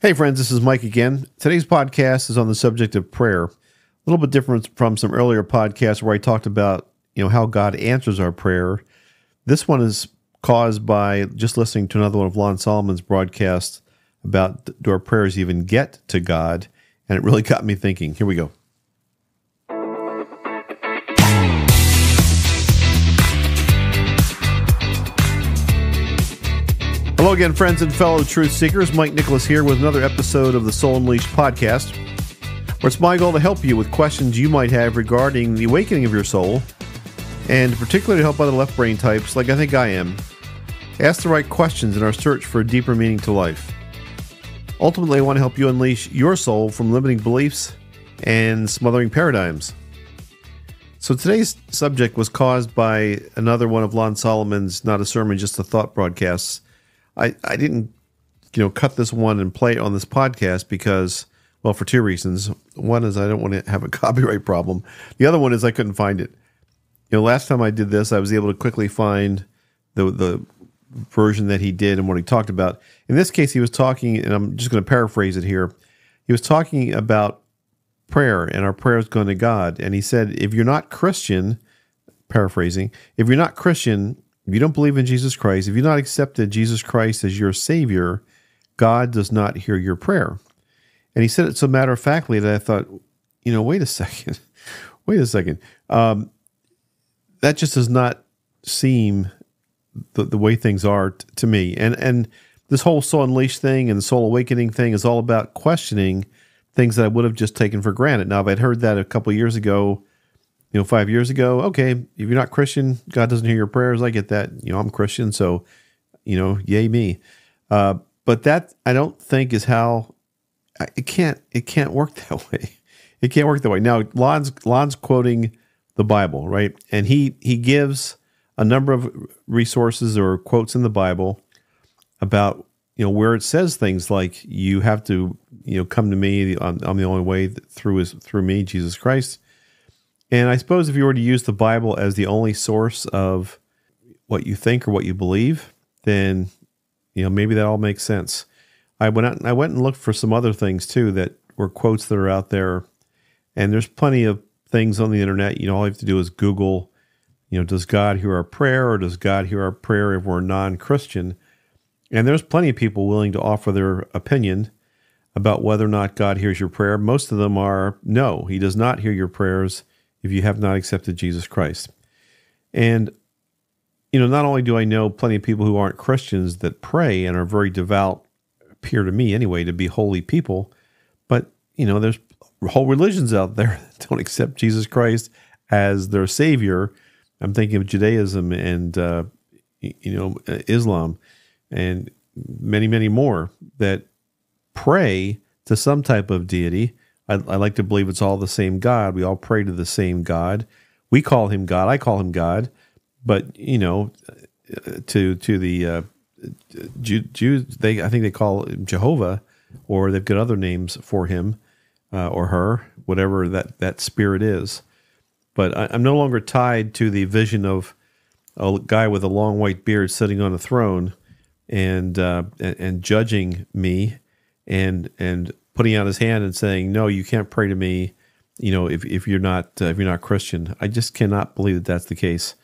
Hey friends, this is Mike again. Today's podcast is on the subject of prayer. A little bit different from some earlier podcasts where I talked about, how God answers our prayer. This one is caused by just listening to another one of Lon Solomon's broadcasts about do our prayers even get to God? And it really got me thinking. Here we go. Hello again, friends and fellow truth seekers. Mike Nicholas here with another episode of the Soul Unleashed podcast, where it's my goal to help you with questions you might have regarding the awakening of your soul, and particularly to help other left brain types, like I think I am, ask the right questions in our search for a deeper meaning to life. Ultimately, I want to help you unleash your soul from limiting beliefs and smothering paradigms. So today's subject was caused by another one of Lon Solomon's Not a Sermon, Just a Thought broadcasts. I didn't, cut this one and play it on this podcast because, well, for two reasons. One is I don't want to have a copyright problem. The other one is I couldn't find it. Last time I did this, I was able to quickly find the version that he did and what he talked about. In this case, he was talking, and I'm just going to paraphrase it here. He was talking about prayer and our prayers going to God. And he said, if you're not Christian, paraphrasing, if you're not Christian, if you don't believe in Jesus Christ, if you've not accepted Jesus Christ as your Savior, God does not hear your prayer. And he said it so matter-of-factly that I thought, wait a second. That just does not seem the way things are to me. And this whole Soul Unleashed thing and the Soul Awakening thing is all about questioning things that I would have just taken for granted. Now, if I'd heard that a couple of years ago, 5 years ago, okay, if you're not Christian, God doesn't hear your prayers. I get that. I'm Christian, so, yay me. But that, I don't think is how, it can't work that way. It can't work that way. Now, Lon's quoting the Bible, right? And he gives a number of resources or quotes in the Bible about, where it says things like, you have to, come to me, I'm the only way through me, Jesus Christ. And I suppose if you were to use the Bible as the only source of what you think or what you believe, then maybe that all makes sense. I went and looked for some other things too that were quotes that are out there, and there's plenty of things on the internet. All you have to do is Google, does God hear our prayer, or does God hear our prayer if we're non-Christian? And there's plenty of people willing to offer their opinion about whether or not God hears your prayer. Most of them are no, He does not hear your prayers if you have not accepted Jesus Christ. And, not only do I know plenty of people who aren't Christians that pray and are very devout, appear to me anyway, to be holy people, but, there's whole religions out there that don't accept Jesus Christ as their Savior. I'm thinking of Judaism and, Islam and many, many more that pray to some type of deity. I like to believe it's all the same God. We all pray to the same God. We call Him God. I call Him God. But to the Jews, I think they call Him Jehovah, or they've got other names for Him or her, whatever that spirit is. But I'm no longer tied to the vision of a guy with a long white beard sitting on a throne and judging me and putting out his hand and saying, no, you can't pray to me, if you're not Christian. I just cannot believe that that's the case.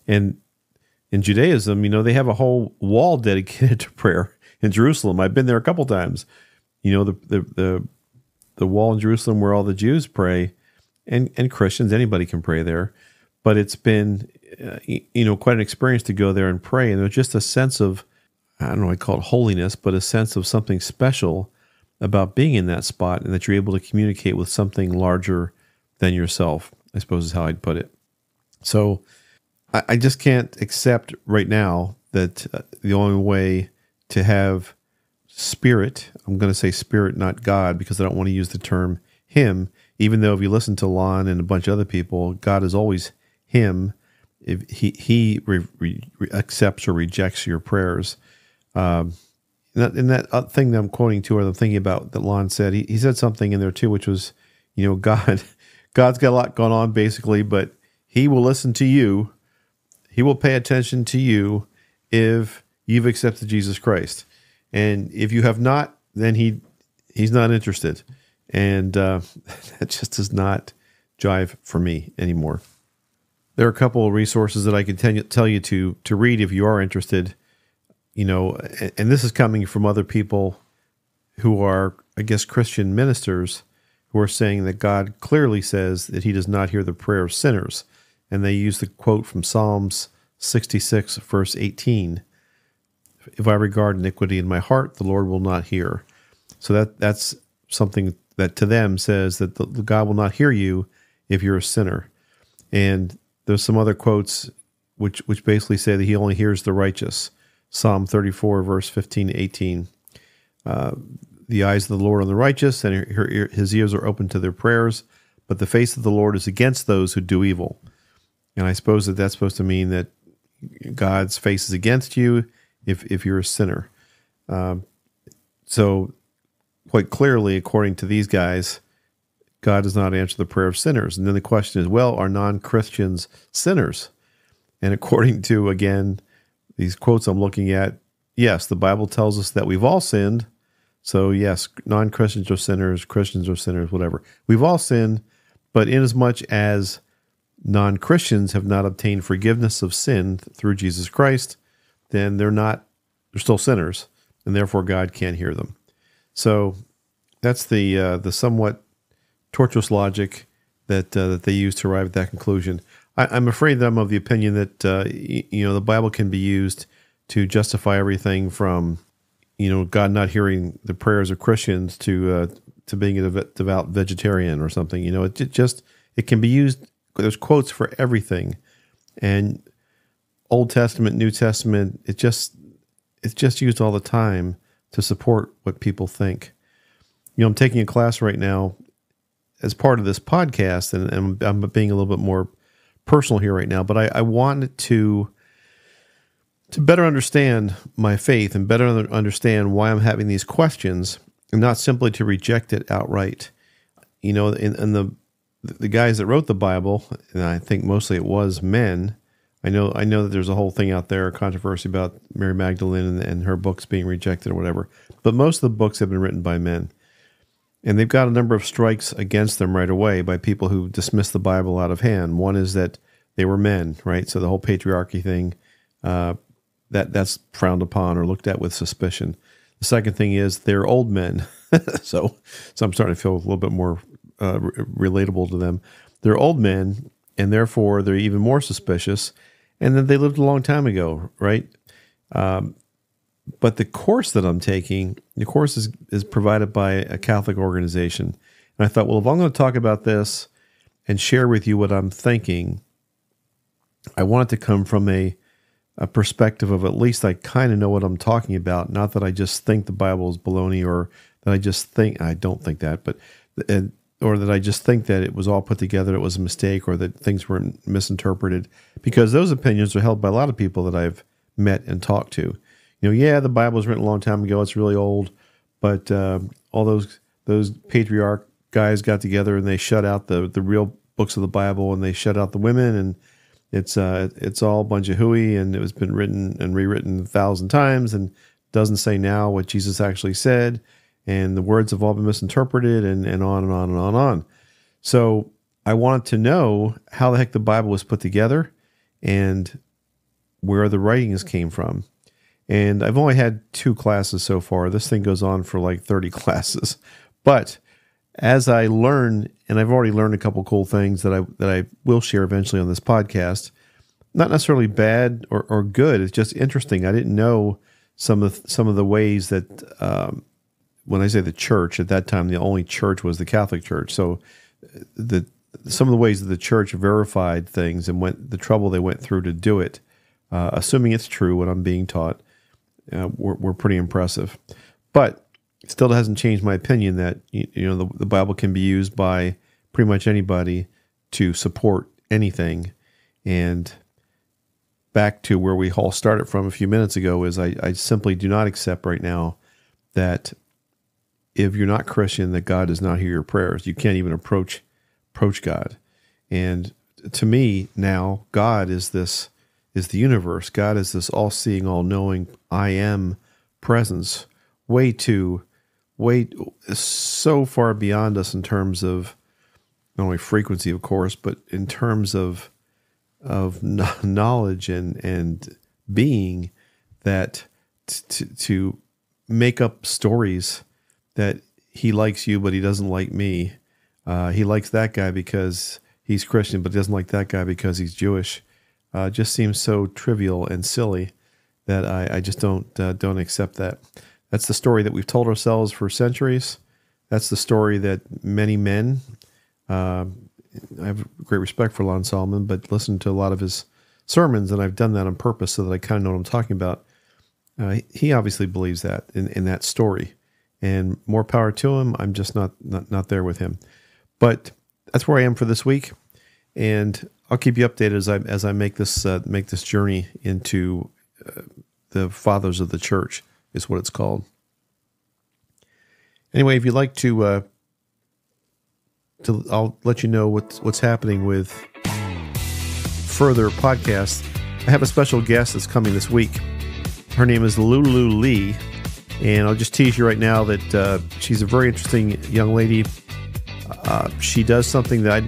And in Judaism, they have a whole wall dedicated to prayer in Jerusalem. I've been there a couple times. The wall in Jerusalem where all the Jews pray, and Christians, anybody can pray there. But it's been, quite an experience to go there and pray. And there's just a sense of, I don't know, I call it holiness, but a sense of something special about being in that spot, and that you're able to communicate with something larger than yourself, I suppose is how I'd put it. So I just can't accept right now that the only way to have spirit, I'm going to say spirit, not God, because I don't want to use the term Him, even though if you listen to Lon and a bunch of other people, God is always Him. If He accepts or rejects your prayers. In that thing that I'm quoting to, or I'm thinking about that Lon said, he said something in there too, which was, God's got a lot going on basically, but He will listen to you. He will pay attention to you if you've accepted Jesus Christ. And if you have not, then he He's not interested. And that just does not jive for me anymore. There are a couple of resources that I can tell you to read if you are interested. And this is coming from other people who are, I guess, Christian ministers who are saying that God clearly says that he does not hear the prayer of sinners. And they use the quote from Psalms 66, verse 18. If I regard iniquity in my heart, the Lord will not hear. So that's something that to them says that the God will not hear you if you're a sinner. And there's some other quotes which basically say that he only hears the righteous. Psalm 34, verse 15 to 18. The eyes of the Lord on the righteous, and his ears are open to their prayers, but the face of the Lord is against those who do evil. And I suppose that's supposed to mean that God's face is against you if you're a sinner. So quite clearly, according to these guys, God does not answer the prayer of sinners. And then the question is, well, are non-Christians sinners? And according to, again, these quotes I'm looking at, yes, the Bible tells us that we've all sinned. So yes, non-Christians are sinners, Christians are sinners, whatever. We've all sinned, but inasmuch as non-Christians have not obtained forgiveness of sin through Jesus Christ, then they're still sinners, and therefore God can't hear them. So that's the somewhat tortuous logic that they use to arrive at that conclusion. I'm afraid that I'm of the opinion that the Bible can be used to justify everything from God not hearing the prayers of Christians to being a devout vegetarian or something. It can be used. There's quotes for everything, and Old Testament, New Testament. It's just used all the time to support what people think. I'm taking a class right now as part of this podcast, and I'm being a little bit more personal here right now, but I wanted to better understand my faith and better understand why I'm having these questions, and not simply to reject it outright. In the guys that wrote the Bible, and I think mostly it was men. I know that there's a whole thing out there, controversy about Mary Magdalene and her books being rejected or whatever. But most of the books have been written by men. And they've got a number of strikes against them right away by people who dismiss the Bible out of hand. One is that they were men, right? So the whole patriarchy thing, that's frowned upon or looked at with suspicion. The second thing is they're old men. so I'm starting to feel a little bit more relatable to them. They're old men, and therefore they're even more suspicious. And then they lived a long time ago, right? But the course that I'm taking, the course is provided by a Catholic organization. And I thought, well, if I'm going to talk about this and share with you what I'm thinking, I want it to come from a perspective of at least I kind of know what I'm talking about. Not that I just think the Bible is baloney, or that I don't think that, but or that I just think that it was all put together, it was a mistake, or that things were misinterpreted, because those opinions are held by a lot of people that I've met and talked to. The Bible was written a long time ago, it's really old, but all those patriarch guys got together and they shut out the real books of the Bible, and they shut out the women, and it's all a bunch of hooey, and it was been written and rewritten 1,000 times, and doesn't say now what Jesus actually said, and the words have all been misinterpreted, and on and on and on and on. So I wanted to know how the heck the Bible was put together and where the writings came from. And I've only had 2 classes so far. This thing goes on for like 30 classes. But as I learn, and I've already learned a couple cool things that I will share eventually on this podcast, not necessarily bad or good. It's just interesting. I didn't know some of the ways that when I say the church, at that time the only church was the Catholic Church. So some of the ways that the church verified things and the trouble they went through to do it, assuming it's true what I'm being taught, were pretty impressive. But it still hasn't changed my opinion that the Bible can be used by pretty much anybody to support anything. And back to where we all started from a few minutes ago is I simply do not accept right now that if you're not Christian, that God does not hear your prayers. You can't even approach God. And to me now, God is the universe. God is this all-seeing, all-knowing, I am presence, way too way so far beyond us in terms of not only frequency, of course, but in terms of knowledge and being, that to make up stories that he likes you, but he doesn't like me. He likes that guy because he's Christian, but he doesn't like that guy because he's Jewish. Just seems so trivial and silly that I just don't accept that. That's the story that we've told ourselves for centuries. That's the story that many men, I have great respect for Lon Solomon, but listen to a lot of his sermons, and I've done that on purpose so that I kind of know what I'm talking about. He obviously believes that in that story, and more power to him. I'm just not there with him. But that's where I am for this week, and I'll keep you updated as I make this journey into the fathers of the church, is what it's called. Anyway, if you'd like to I'll let you know what's happening with further podcasts. I have a special guest that's coming this week. Her name is Lulu Lee, and I'll just tease you right now that she's a very interesting young lady. She does something that I'd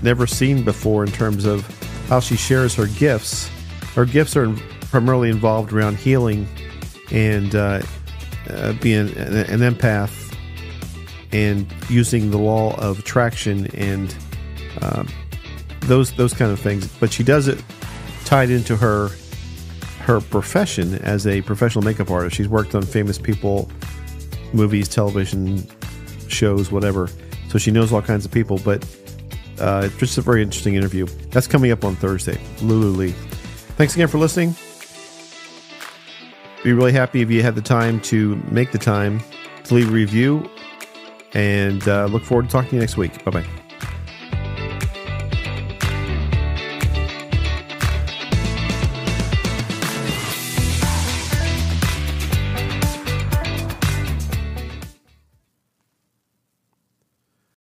never seen before in terms of how she shares her gifts. Her gifts are primarily involved around healing and being an empath and using the law of attraction and those kind of things. But she does it tied into her profession as a professional makeup artist. She's worked on famous people, movies, television shows, whatever. So she knows all kinds of people. But it's just a very interesting interview. That's coming up on Thursday. Lulu Lee. Thanks again for listening. Be really happy if you had the time to make the time to leave a review, and look forward to talking to you next week. Bye-bye.